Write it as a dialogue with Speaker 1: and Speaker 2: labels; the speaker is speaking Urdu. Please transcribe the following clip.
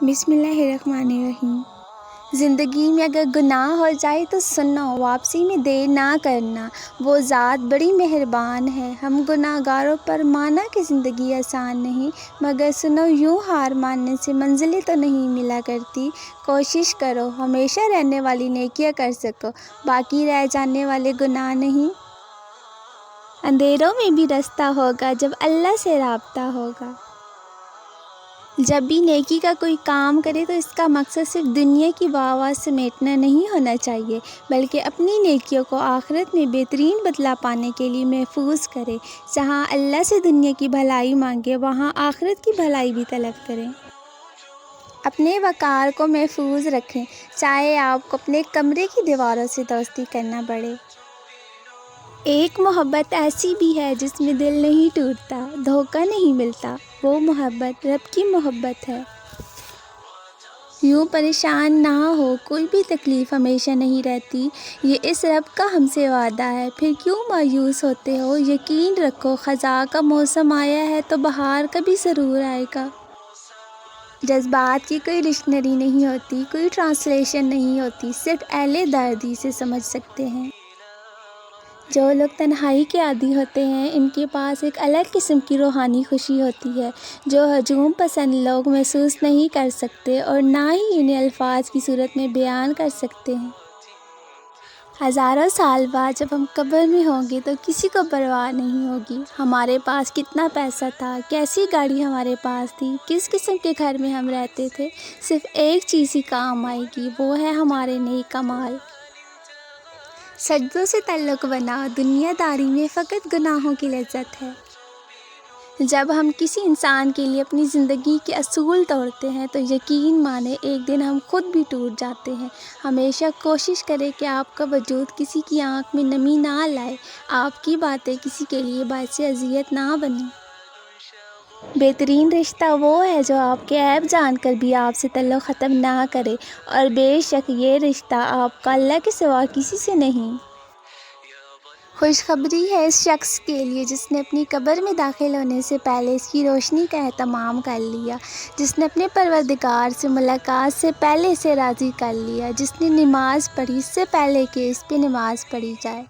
Speaker 1: بسم اللہ الرحمن الرحیم۔ زندگی میں اگر گناہ ہو جائے تو سنو، واپسی میں دیر نہ کرنا، وہ ذات بڑی مہربان ہے۔ ہم گناہ گاروں پر مانا کہ زندگی آسان نہیں، مگر سنو یوں ہار ماننے سے منزلیں تو نہیں ملا کرتی۔ کوشش کرو ہمیشہ رہنے والی نیکیاں کر سکو، باقی رہ جانے والے گناہ نہیں۔ اندھیروں میں بھی رستہ ہوگا جب اللہ سے رابطہ ہوگا۔ جب بھی نیکی کا کوئی کام کرے تو اس کا مقصد صرف دنیا کی واہ سمیٹنا نہیں ہونا چاہیے، بلکہ اپنی نیکیوں کو آخرت میں بہترین بدلہ پانے کے لیے محفوظ کرے۔ جہاں اللہ سے دنیا کی بھلائی مانگے، وہاں آخرت کی بھلائی بھی طلب کریں۔ اپنے وقار کو محفوظ رکھیں، چاہے آپ کو اپنے کمرے کی دیواروں سے دوستی کرنا پڑے۔ ایک محبت ایسی بھی ہے جس میں دل نہیں ٹوٹتا، دھوکہ نہیں ملتا، وہ محبت رب کی محبت ہے۔ یوں پریشان نہ ہو، کوئی بھی تکلیف ہمیشہ نہیں رہتی، یہ اس رب کا ہم سے وعدہ ہے۔ پھر کیوں مایوس ہوتے ہو؟ یقین رکھو، خزاں کا موسم آیا ہے تو بہار کا بھی ضرور آئے گا۔ جذبات کی کوئی ڈکشنری نہیں ہوتی، کوئی ٹرانسلیشن نہیں ہوتی، صرف اہل درد ہی سے سمجھ سکتے ہیں۔ جو لوگ تنہائی کے عادی ہوتے ہیں، ان کے پاس ایک الگ قسم کی روحانی خوشی ہوتی ہے جو ہجوم پسند لوگ محسوس نہیں کر سکتے اور نہ ہی انہیں الفاظ کی صورت میں بیان کر سکتے ہیں۔ ہزاروں سال بعد جب ہم قبر میں ہوں گے تو کسی کو پرواہ نہیں ہوگی ہمارے پاس کتنا پیسہ تھا، کیسی گاڑی ہمارے پاس تھی، کس قسم کے گھر میں ہم رہتے تھے۔ صرف ایک چیز ہی کام آئے گی، وہ ہے ہمارے نیک اعمال۔ سجدوں سے تعلق بناؤ، دنیا داری میں فقط گناہوں کی لذت ہے۔ جب ہم کسی انسان کے لیے اپنی زندگی کے اصول توڑتے ہیں تو یقین مانیں ایک دن ہم خود بھی ٹوٹ جاتے ہیں۔ ہمیشہ کوشش کریں کہ آپ کا وجود کسی کی آنکھ میں نمی نہ لائے، آپ کی باتیں کسی کے لیے باعث اذیت نہ بنیں۔ بہترین رشتہ وہ ہے جو آپ کے عیب جان کر بھی آپ سے تعلق ختم نہ کرے، اور بے شک یہ رشتہ آپ کا اللہ کے سوا کسی سے نہیں۔ خوشخبری ہے اس شخص کے لیے جس نے اپنی قبر میں داخل ہونے سے پہلے اس کی روشنی کا اہتمام کر لیا، جس نے اپنے پروردگار سے ملاقات سے پہلے اسے راضی کر لیا، جس نے نماز پڑھی اس سے پہلے کہ اس پہ نماز پڑھی جائے۔